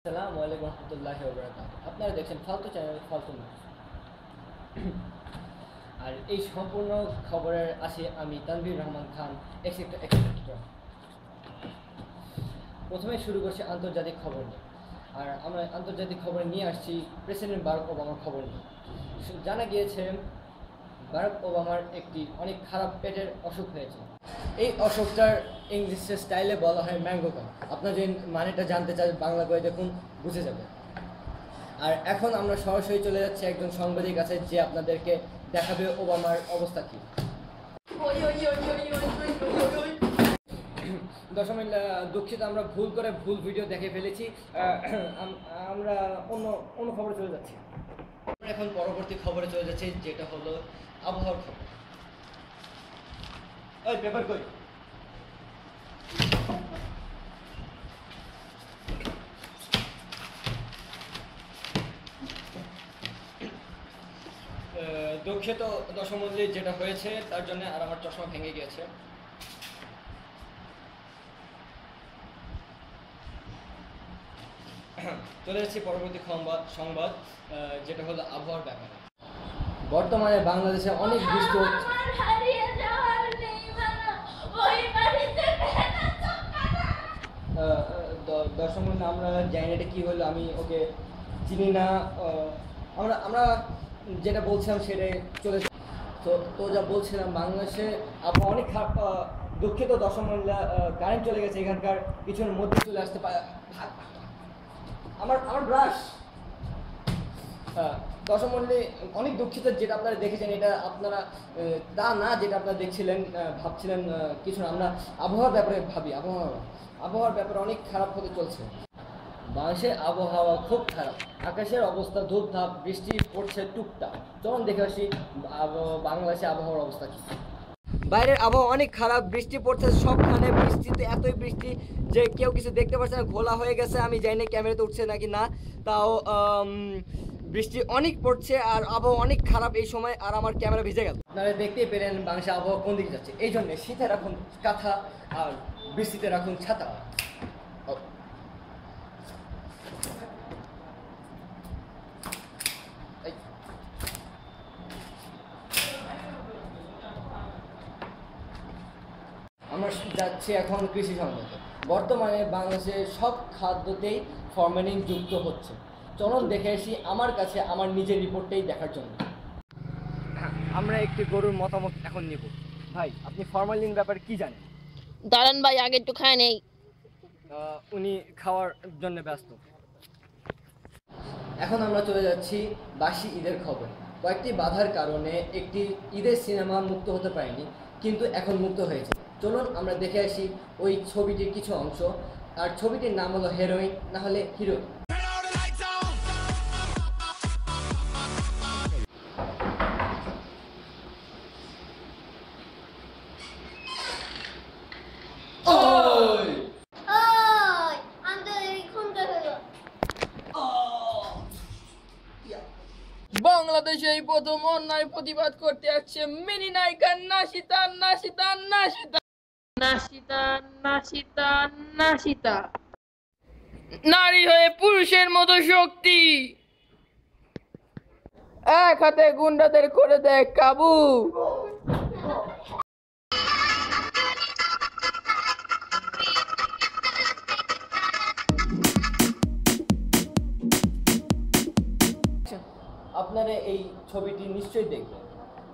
আসসালামু আলাইকুম রহমতুল্লাহি ওয়া বারাকাতুহু। আপনারা দেখছেন ফালতু চ্যানেল ফালতু নিউজ। আর এই সম্পূর্ণ খবরের আসি আমি তানভীর রহমান খান এক্সেট্রা। প্রথমে শুরু করছি আন্তর্জাতিক খবর নিয়ে। আর আমরা আন্তর্জাতিক খবর নিয়ে আসছি প্রেসিডেন্ট বারাক ওবামার খবর নিয়ে। জানা গিয়েছে বারাক ওবামার একটি অনেক খারাপ পেটের অসুখ হয়েছে। এই অসুখটার ইংলিশের স্টাইলে বলা হয় ম্যাঙ্গো। আপনার যদি মানেটা জানতে চান বাংলা করে দেখুন, বুঝে যাবে। আর এখন আমরা সরাসরি চলে যাচ্ছি একজন সাংবাদিক আছে যে আপনাদেরকে দেখাবে ওবামার অবস্থা কি। দর্শক দুঃখিত, আমরা ভুল করে ভুল ভিডিও দেখে ফেলেছি। আমরা অন্য অন্য খবরে চলে যাচ্ছি। এখন পরবর্তী খবরে চলে যাচ্ছি, যেটা হলো আবহাওয়ার খবর। ওই পেপার কই? দুঃখিত দর্শক মন্ডলী, যেটা হয়েছে তার জন্য আর আমার চশমা ভেঙে গিয়েছে। চলে যাচ্ছি পরবর্তী সংবাদ, যেটা হলো আবহাওয়ার ব্যাপারে। বর্তমানে বাংলাদেশে অনেক বৃষ্টি হচ্ছে। দর্শক মন্ডলী, আমরা জানি না এটা কী হলো, আমি ওকে চিনি না। আমরা আমরা যেটা বলছিলাম সেটাই চলে। তো যা বলছিলাম, বাংলাদেশে আবহাওয়া অনেক খারাপ। দুঃখিত দর্শক মন্ডলী, কারেন্ট চলে গেছে, এখানকার কিছুর মধ্যে চলে আসতে পারে। আমার আমার ব্রাশ। দর্শক মন্ডলী, অনেক দুঃখিত, যেটা আপনারা দেখেছেন এটা আপনারা তা না, যেটা আপনারা দেখছিলেন ভাবছিলেন কিছু না। আমরা আবহাওয়ার ব্যাপারে ভাবি। আবহাওয়ার ব্যাপারে অনেক খারাপ হতে চলছে। বাংলাদেশের আবহাওয়া খুব খারাপ। আকাশের অবস্থা ধূপধাপ, বৃষ্টি পড়ছে টুকটাক। চলুন দেখে আসি বাংলাদেশে আবহাওয়ার অবস্থা কি। বাইরের আবহাওয়া অনেক খারাপ, বৃষ্টি পড়ছে সবখানে। বৃষ্টিতে এতই বৃষ্টি যে কেউ কিছু দেখতে পাচ্ছে না, ঘোলা হয়ে গেছে। আমি জানি না ক্যামেরাতে উঠছে নাকি না, তাও বৃষ্টি অনেক পড়ছে আর আবহাওয়া অনেক খারাপ এই সময়। আর আমার ক্যামেরা ভিজে গেল। আপনারা দেখতেই পেলেন বাংলাদেশের আবহাওয়া কোন দিকে যাচ্ছে। এই জন্য শীতে রাখুন কাঁথা আর বৃষ্টিতে রাখুন ছাতা। আমরা যাচ্ছি এখন কৃষি সংবাদে। বর্তমানে বাংলাদেশের সব খাদ্যতেই ফরমালিন যুক্ত হচ্ছে। চলুন দেখে আসি আমার কাছে আমার নিজের রিপোর্টটাই দেখার জন্য। আমরা একটি গরুর মতামত এখন নেব। ভাই, আপনি ফরমালিন ব্যাপারে কি জানেন? দাঁড়ান ভাই, আগে একটু খায় নেই। উনি খাওয়ার জন্য ব্যস্ত। এখন আমরা চলে যাচ্ছি বাসি ঈদের খবর। কয়েকটি বাধার কারণে একটি ঈদের সিনেমা মুক্ত হতে পারেনি, কিন্তু এখন মুক্ত হয়েছে। চলুন আমরা দেখে আসি ওই ছবিটির কিছু অংশ। আর ছবিটির নাম হলো হেরোইন, না হলে হিরোইন। বাংলাদেশে এই প্রথম অন্যায় প্রতিবাদ করতে আসছে মিনি নায়িকা নাশিতা নাশিতা নাশিতা নাশিতা নাশিতা নাশিতা। নারী হয়ে পুরুষের মতো শক্তি, এক হাতে গুন্ডাদের করে দেয় কাবু। আপনারা এই ছবিটি নিশ্চয়ই দেখবেন।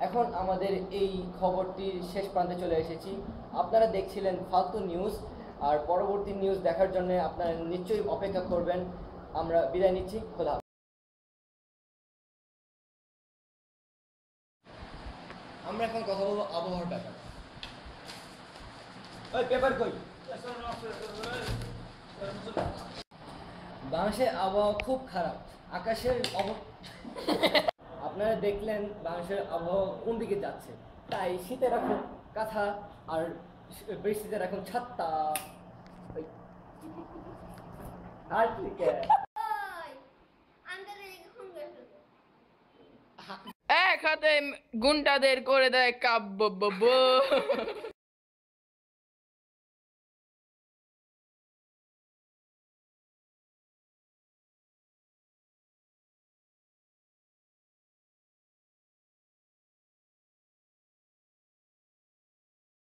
এখন আমাদের এই খবরটির শেষ প্রান্তে চলে এসেছি। আপনারা দেখছিলেন ফালতু নিউজ। আর পরবর্তী নিউজ দেখার জন্য আপনারা নিশ্চয়ই অপেক্ষা করবেন। আমরা বিদায় নিচ্ছি। খোদা। আমরা এখন কথা বলবো আবহাওয়ার ব্যাপারে। ওই পেপার কই? বাংলাদেশের আবহাওয়া খুব খারাপ। আকাশের আপনারা দেখলেন বাংলাদেশের আবহাওয়া কোন দিকে যাচ্ছে। তাই শীতে রাখুন কাঁথা আর বৃষ্টিতে রাখুন ছাতা। আর এক হাতে গুন্ডাদের করে দেয় কাব্য।